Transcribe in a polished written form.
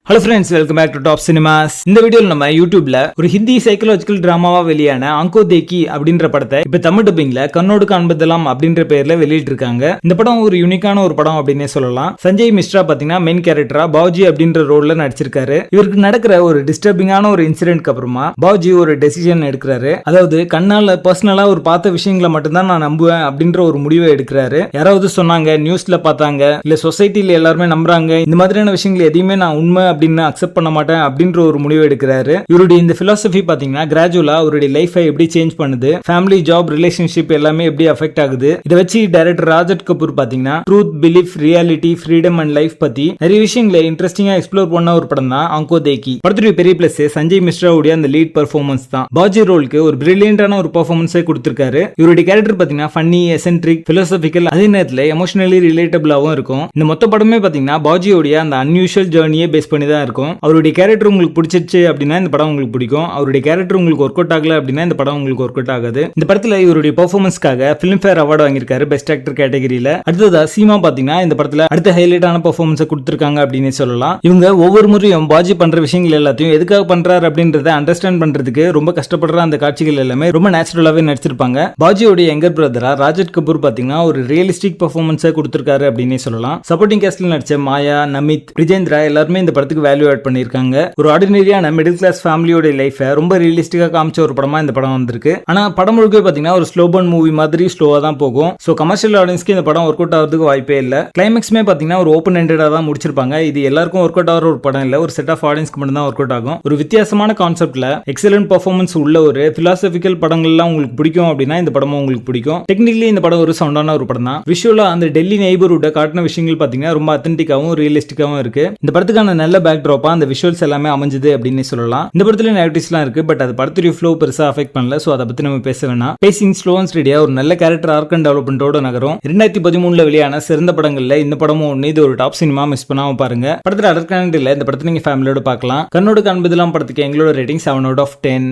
Hello friends, welcome back to Top Cinemas. இந்த வீடியோவில் நம்ம யூடியூப்ல ஒரு ஹிந்தி சைக்கலாஜிக்கல் டிராமாவா வெளியான ஆங்கோ தேக்கி அப்படின்ற படத்தை இப்ப தமிழ் டப்பிங்ல கண்ணோடு காண்பதெல்லாம் அப்படின்ற பேர்ல வெளியிட்டு இருக்காங்க. இந்த படம் ஒரு யூனிக்கான ஒரு படம் அப்படின்னே சொல்லலாம். சஞ்சய் மிஸ்ரா பாத்தீங்கன்னா மெயின் கேரக்டரா பாவ்ஜி அப்படின்ற ரோல்ல நடிச்சிருக்காரு. இவருக்கு நடக்கிற ஒரு டிஸ்டர்பிங்கான ஒரு இன்சிடென்ட்க்கு அப்புறமா பாவ்ஜி ஒரு டெசிஷன் எடுக்கிறாரு. அதாவது கண்ணால பர்சனலா ஒரு பார்த்த விஷயங்களை மட்டும்தான் நான் நம்புவேன் அப்படின்ற ஒரு முடிவை எடுக்கிறாரு. யாராவது சொன்னாங்க, நியூஸ்ல பார்த்தாங்க, இல்ல சொசைட்டில எல்லாருமே நம்புறாங்க, இந்த மாதிரியான விஷயங்கள் எதையுமே நான் உண்மை அப்படின்னு அக்செப்ட் பண்ண மாட்டேன் அப்படின்ற ஒரு முடிவு எடுக்கிறாரு. இவருடைய இந்த பிலாசபி பாத்தீங்கன்னா கிராஜுவலா அவருடைய லைஃபை எப்படி சேஞ்ச் பண்ணுது, ஃபேமிலி, ஜாப், ரிலேஷன்ஷிப் எல்லாமே எப்படி அஃபெக்ட் ஆகுது. இதை வச்சு டைரக்டர் ராஜட் கபூர் பாத்தீங்கன்னா truth, belief, reality, freedom and life பத்தி நிறைய விஷயங்களை இன்ட்ரெஸ்டிங்கா எக்ஸ்ப்ளோர் பண்ண ஒரு படம் தான் ஆங்கோ தேக்கி. படத்துடைய பெரிய பிளஸ் சஞ்சய் மிஸ்ராவுடைய அந்த லீட் பெர்ஃபார்மன்ஸ் தான். பாஜி ரோலுக்கு ஒரு பிரில்லியன்டான ஒரு பெர்ஃபார்மன்ஸை கொடுத்திருக்காரு. இவருடைய கேரக்டர் பாத்தீங்கன்னா ஃபன்னி, எசென்ட்ரிக், பிலோசபிக்கல், அதே நேரத்தில் எமோஷனலி ரிலேட்டபிளாவும் இருக்கும். இந்த மொத்த படமே பாத்தீங்கன்னா பாஜியோடைய அந்த அன்யூஷுவல் ஜேர்னியை பேஸ் பண்ணி தான் இருக்கும். அவருடைய கேரக்டர் உங்களுக்கு பிடிச்சிருச்சு அப்படின்னா இந்த படம் உங்களுக்கு பிடிக்கும். அவருடைய கேரக்டர் உங்களுக்கு ஒர்க் அவுட் ஆகல அப்படின்னா இந்த படம் உங்களுக்கு ஒர்க் அவுட் ஆகாது. இந்த படத்துல இவருடைய பெர்ஃபார்மன்ஸ்க்காக பிலிம்ஃபேர் அவார்டு வாங்கியிருக்காரு பெஸ்ட் ஆக்டர் கேட்டகரியில. அடுத்ததா சீமா பாத்தீங்கன்னா இந்த படத்துல அடுத்த ஹைலைட்டான பெர்ஃபார்மன்ஸை கொடுத்திருக்காங்க அப்படின்னு சொல்லலாம். இவங்க ஒவ்வொரு முறையும் பாஜி பண்ற விஷயங்கள் எல்லாத்தையும் எதுக்காக பண்றாரு அப்படின்றத அண்டர்ஸ்டாண்ட் பண்றதுக்கு ரொம்ப கஷ்டப்படுற அந்த காட்சிகள் எல்லாமே ரொம்ப நேச்சுரலாவே நடிச்சிருப்பாங்க. பாஜியோடைய யங்கர் பிரதரா ராஜட் கபூர் பாத்தீங்கன்னா ஒரு ரியலிஸ்டிக் பெர்ஃபார்மன்ஸை கொடுத்திருக்காரு அப்படின்னு சொல்லலாம். சப்போர்ட்டிங் காஸ்ட்ல நடிச்ச மாயா, நமித், பிரிஜேந்திரா எல்லாருமே இந்த படத்துக்கு வேல்யூ ஆட் பண்ணிருக்காங்க. ஒரு ஆர்டினரியான மிடில் கிளாஸ் ஃபேமிலியோட லைஃபை ரொம்ப ரியலிஸ்டிக்கா காமிச்ச ஒரு படமா இந்த படம் வந்திருக்கு. ஆனா படம் முழுக்க பாத்தீங்கன்னா ஒரு ஸ்லோ பர்ன் மூவி மாதிரி ஸ்லோவா தான் போகும். சோ கமர்ஷியல் ஆடியன்ஸ்க்கு இந்த படம் ஒர்க் அவுட் ஆகிறதுக்கு வாய்ப்பே இல்ல. கிளைமேக்ஸ்மே பாத்தீங்கன்னா ஒரு ஓப்பன் எண்டடா தான் முடிச்சிருப்பாங்க. இது எல்லாருக்கும் ஒர்க் அவுட் ஆகிற ஒரு படம் இல்ல, ஒரு செட் ஆஃப் ஆடியன்ஸ்க்கு மட்டும் தான் ஒர்க் அவுட் ஆகும். ஒரு வித்தியாசமான கான்செப்ட்ல எக்ஸலன்ட் பெர்ஃபார்மன்ஸ் உள்ள ஒரு பிலாசபிக்கல் படங்கள்லாம் உங்களுக்கு பிடிக்கும் அப்படின்னா இந்த படமும் உங்களுக்கு பிடிக்கும். டெக்னிக்கலி இந்த படம் ஒரு சவுண்டான ஒரு படம் தான். விஷுவலா அந்த டெல்லி நெய்பர்ஹுட் காட்டின விஷயங்கள் பாத்தீங்கன்னா ரொம்ப அத்தன்டிக்காவும் ரியலிஸ்டிக்காவும் இருக்கு. இந்த படத்துக்கான நல்ல பேக் ட்ராப்பா அந்த விஷுவல்ஸ் எல்லாமே அமைஞ்சது அப்படின்னு சொல்லலாம். இந்த படத்துல நெகட்டிவ்ஸ்லாம் இருக்கு, பட் அது படத்துடைய ஃப்ளோ பெருசா அஃபெக்ட் பண்ணல. சோ அதை பத்தி நம்ம பேச வேணாம். பேசிங் ஸ்லோ அண்ட் ஸ்டடியா ஒரு நல்ல கேரக்டர் ஆர்க் அண்ட் டெவலப்மெண்டோட நகரும். 2013 வெளியான சிறந்த படங்கள்ல இந்த படமும் ஒன்னு. இது ஒரு டாப் சினிமா, மிஸ் பண்ணாம பாருங்க. படத்துல அடர்காண்ட் இல்ல, இந்த படத்தை நீங்க ஃபேமிலியோட பார்க்கலாம். கண்ணோடு காண்பதெல்லாம் படத்துக்கு எங்களோட ரேட்டிங் 7 out of 10.